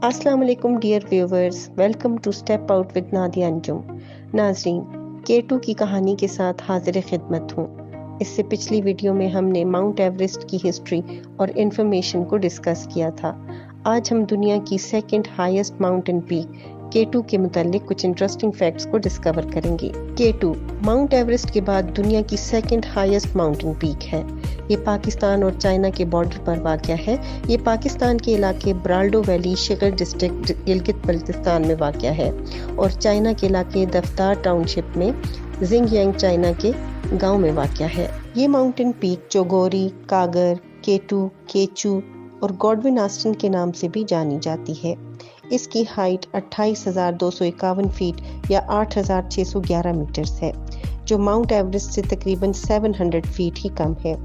अस्सलाम वालेकुम dear viewers, welcome to step out with Nadia Anjum. नाजरीन, K2 की कहानी के साथ हाजिर खिदमत हूँ। इससे पिछली वीडियो में हमने माउंट एवरेस्ट की हिस्ट्री और इन्फॉर्मेशन को डिस्कस किया था। आज हम दुनिया की second highest mountain peak K2 के मुतालिक कुछ इंटरेस्टिंग फैक्ट्स को डिस्कवर करेंगे। K2 माउंट एवरेस्ट के बाद दुनिया की सेकंड हाईएस्ट माउंटेन पीक है। ये पाकिस्तान और चाइना के बॉर्डर पर वाक़या है। ये पाकिस्तान के इलाके ब्राल्डो वैली शिगर डिस्ट्रिक्ट गिलगित बल्तिस्तान में वाक़या है और चाइना के इलाके दफ्तार टाउनशिप में जिंगयांग चाइना के गांव में वाक़या है। ये माउंटेन पीक चोगोरी, कागर, K2, केचू और गॉडविन ऑस्टिन के नाम से भी जानी जाती है। इसकी हाइट 28,251 फीट या 8,611 मीटर्स है, जो माउंट एवरेस्ट से तकरीबन 700 फीट ही कम है।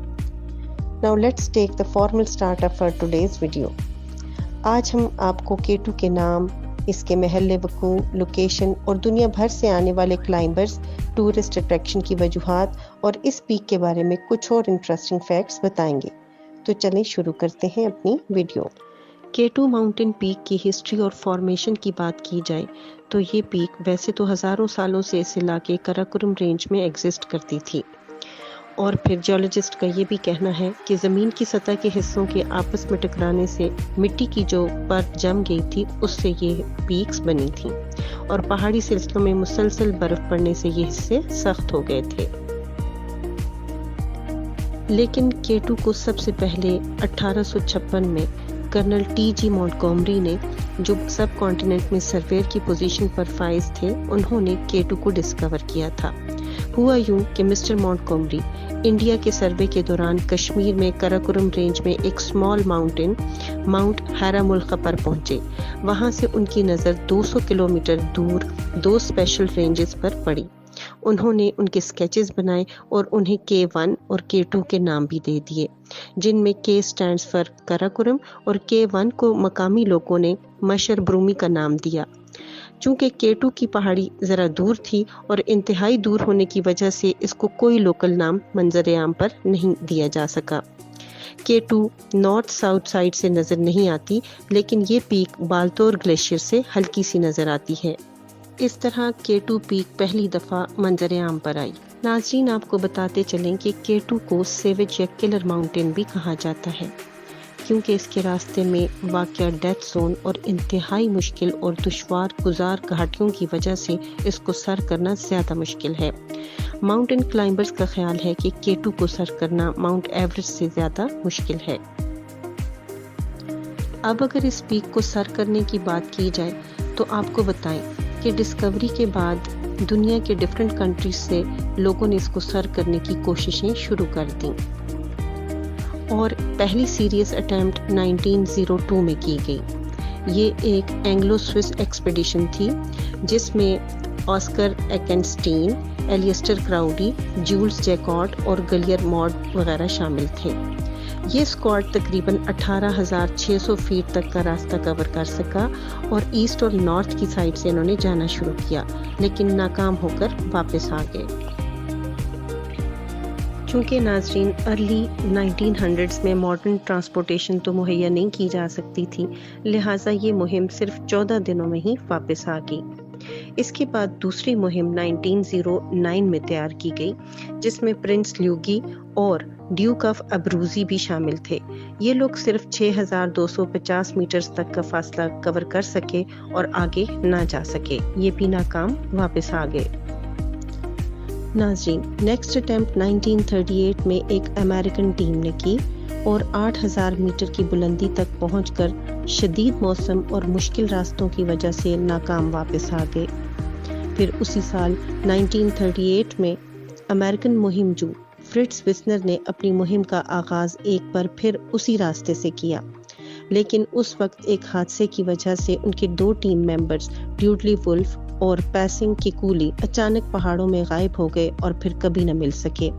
Now let's take the formal starter for today's video. आज हम आपको K2 के नाम, इसके महल वकू, लोकेशन और दुनिया भर से आने वाले क्लाइंबर्स, टूरिस्ट अट्रैक्शन की वजूहात और इस पीक के बारे में कुछ और इंटरेस्टिंग फैक्ट्स बताएंगे। तो चलें शुरू करते हैं अपनी वीडियो। K2 माउंटेन पीक की हिस्ट्री और फॉर्मेशन की बात की जाए तो ये पीक वैसे तो हज़ारों सालों से इस इलाके कराकोरम रेंज में एग्जिस्ट करती थी और फिर जियोलॉजिस्ट का ये भी कहना है कि ज़मीन की सतह के हिस्सों के आपस में टकराने से मिट्टी की जो परत जम गई थी उससे ये पीक्स बनी थी और पहाड़ी सिलसिलों में मुसलसल बर्फ पड़ने से ये हिस्से सख्त हो गए थे। लेकिन K2 को सबसे पहले 1856 में कर्नल T.G. मॉन्टगोमरी ने, जो सब कॉन्टिनेंट में सर्वेयर की पोजीशन पर फाइज थे, उन्होंने K2 को डिस्कवर किया था। हुआ यूं कि मिस्टर मॉन्टगोमरी इंडिया के सर्वे के दौरान कश्मीर में कराकोरम रेंज में एक स्मॉल माउंटेन माउंट हैरामुल्का पर पहुंचे। वहां से उनकी नज़र 200 किलोमीटर दूर दो स्पेशल रेंजेस पर पड़ी। उन्होंने उनके स्केचेस बनाए और उन्हें K1 और K2 के नाम भी दे दिए, जिनमें K स्टैंड्स फॉर कराकोरम और K1 को मकामी लोगों ने मशर ब्रूमी का नाम दिया। चूंकि K2 की पहाड़ी ज़रा दूर थी और इंतहाई दूर होने की वजह से इसको कोई लोकल नाम मंजर आम पर नहीं दिया जा सका। K2 नॉर्थ साउथ साइड से नज़र नहीं आती, लेकिन ये पीक बाल्तोर ग्लेशियर से हल्की सी नज़र आती है। इस तरह K2 पीक पहली दफ़ा मंजर आम पर आई। नाज़रीन, आपको बताते चलें कि K2 को सेवेज या किलर माउंटेन भी कहा जाता है, क्योंकि इसके रास्ते में वाक़या डेथ जोन और इंतहाई मुश्किल और दुश्वार गुजार घाटियों की वजह से इसको सर करना ज़्यादा मुश्किल है। माउंटेन क्लाइंबर्स का ख्याल है कि K2 को सर करना माउंट एवरेस्ट से ज़्यादा मुश्किल है। अब अगर इस पीक को सर करने की बात की जाए तो आपको बताएं कि डिस्कवरी के बाद दुनिया के डिफरेंट कंट्रीज से लोगों ने इसको सर करने की कोशिशें शुरू कर दी और पहली सीरियस अटेम्प्ट 1902 में की गई। ये एक एंग्लो स्विस एक्सपेडिशन थी जिसमें ऑस्कर एक्केनस्टीन, एलियस्टर क्राउडी, जूल्स जैकॉट और गलियर मॉड वगैरह शामिल थे। ये स्क्वाड तकरीबन 18,600 फीट तक का रास्ता कवर कर सका और ईस्ट और नॉर्थ की साइड से इन्होंने जाना शुरू किया, लेकिन नाकाम होकर वापस आ गए। चूँकि नाजरीन अर्ली 1900s में मॉडर्न ट्रांसपोर्टेशन तो मुहैया नहीं की जा सकती थी, लिहाजा ये मुहिम सिर्फ 14 दिनों में ही वापस आ गई। इसके बाद दूसरी मुहिम 1909 में तैयार की गई, जिसमें प्रिंस ल्यूगी और ड्यूक ऑफ अब्रूजी भी शामिल थे। ये लोग सिर्फ 6,250 मीटर्स तक का फासला कवर कर सके और आगे ना जा सके। ये भी नाकाम वापस आ गए। नाज़रीन, नेक्स्ट अटेम्प्ट 1938 में एक अमेरिकन टीम ने की और 8,000 मीटर की बुलंदी तक पहुंचकर शदीद मौसम और मुश्किल रास्तों की वजह से नाकाम वापस आ गए। फिर उसी साल 1938 में अमेरिकन मुहिमजू फ्रिट्ज विस्नर ने अपनी मुहिम का आगाज एक बार फिर उसी रास्ते से किया, लेकिन उस वक्त एक हादसे की वजह से उनके दो टीम मेंबर्स ड्यूडली वुल्फ और पैसिंग की कूली अचानक पहाड़ों में गायब हो गए और फिर कभी न मिल सके।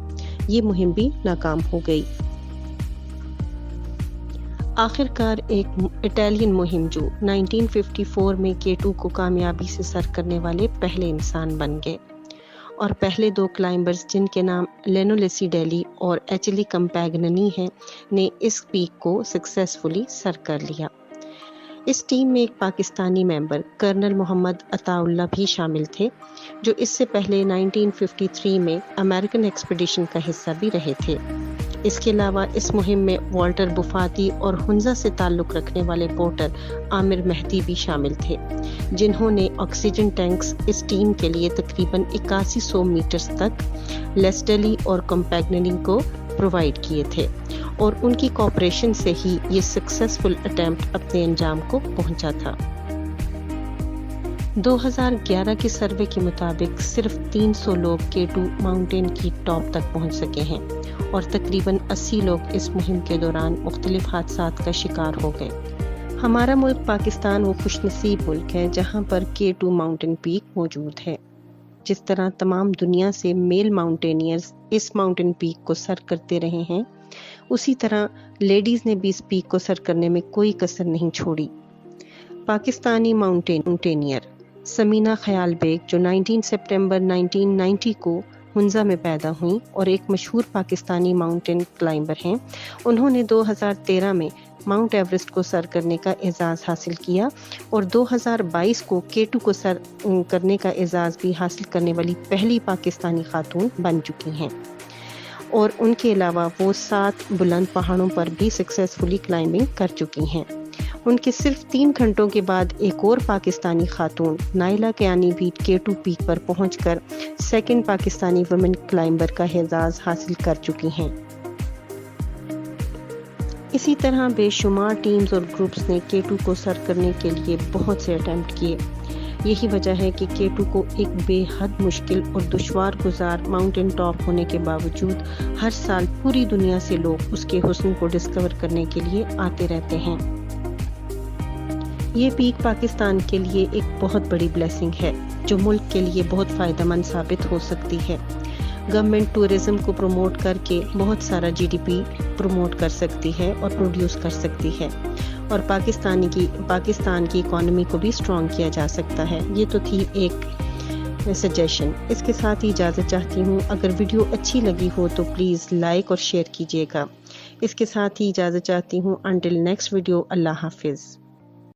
ये मुहिम भी नाकाम हो गई। आखिरकार एक इटालियन मुहिमजू 1954 में K2 को कामयाबी से सर करने वाले पहले इंसान बन गए और पहले दो क्लाइंबर्स, जिनके नाम लेनो लेसिडेली और एचली कंपैगननी हैं, ने इस पीक को सक्सेसफुली सर कर लिया। اس ٹیم میں ایک پاکستانی ممبر کرنل محمد عطاءاللہ بھی شامل تھے جو اس سے پہلے 1953 میں امریکن ایکسپیڈیشن کا حصہ بھی رہے تھے۔ اس کے علاوہ اس مہم میں والٹر بفاتی اور ہنزا سے تعلق رکھنے والے پورٹر عامر مہدی بھی شامل تھے، جنہوں نے آکسیجن ٹینکس اس ٹیم کے لیے تقریباً 8100 میٹرز تک لیسٹلی اور کمپیگننگ کو پرووائڈ کیے تھے، اور ان کی کوآپریشن سے ہی یہ سکسیسفل اٹیمپٹ اپنے انجام کو پہنچا تھا۔ 2011 کے سروے کے مطابق صرف 300 لوگ K2 ماؤنٹین کی ٹاپ تک پہنچ سکے ہیں، اور تقریباً 80 لوگ اس مہم کے دوران مختلف حادثات کا شکار ہو گئے۔ ہمارا ملک پاکستان وہ خوش نصیب ملک ہے جہاں پر K2 ماؤنٹین پیک موجود ہے۔ جس طرح تمام دنیا سے میل ماؤنٹینئرز اس ماؤنٹین پیک کو سر کرتے رہے ہیں، اسی طرح لیڈیز نے بھی اس پیک کو سر کرنے میں کوئی کسر نہیں چھوڑی۔ پاکستانی ماؤنٹینئر سمینہ خیال بیگ، جو 19 سپٹمبر 1990 کو ہنزا میں پیدا ہوئیں اور ایک مشہور پاکستانی ماؤنٹین کلائمبر ہیں، انہوں نے 2013 میں ماؤنٹ ایوریسٹ کو سر کرنے کا اعزاز حاصل کیا، اور 2022 کو K2 کو سر کرنے کا اعزاز بھی حاصل کرنے والی پہلی پاکستانی خاتون بن چکی ہیں۔ اور ان کے علاوہ وہ 7 بلند پہاڑوں پر بھی سکسیسفلی کلائمبنگ کر چکی ہیں۔ ان کے صرف 3 گھنٹوں کے بعد ایک اور پاکستانی خاتون نائلہ کیانی بھی K2 پیک پر پہنچ کر سیکنڈ پاکستانی ویمن کلائمبر کا اعزاز حاصل کر چکی ہیں۔ اسی طرح بے شمار ٹیمز اور گروپس نے K2 کو سر کرنے کے لیے بہت سے اٹیمپٹ کیے۔ یہی وجہ ہے کہ K2 کو ایک بے حد مشکل اور دشوار گزار ماؤنٹین ٹاپ ہونے کے باوجود ہر سال پوری دنیا سے لوگ اس کے حسن کو ڈسکور کرنے کے لیے آتے رہتے ہیں۔ یہ پیک پاکستان کے لیے ایک بہت بڑی بلیسنگ ہے جو ملک کے لیے بہت فائدہ مند ثابت ہو سکتی ہے۔ گورنمنٹ ٹورزم کو پروموٹ کر کے بہت سارا GDP پروموٹ کر سکتی ہے اور پروڈیوس کر سکتی ہے، اور پاکستان کی اکانومی کو بھی اسٹرانگ کیا جا سکتا ہے۔ یہ تو تھی ایک سجیشن۔ اس کے ساتھ ہی اجازت چاہتی ہوں، اگر ویڈیو اچھی لگی ہو تو پلیز لائک اور شیئر کیجیے گا۔ اس کے ساتھ ہی اجازت چاہتی ہوں، انٹل نیکسٹ ویڈیو، اللہ حافظ۔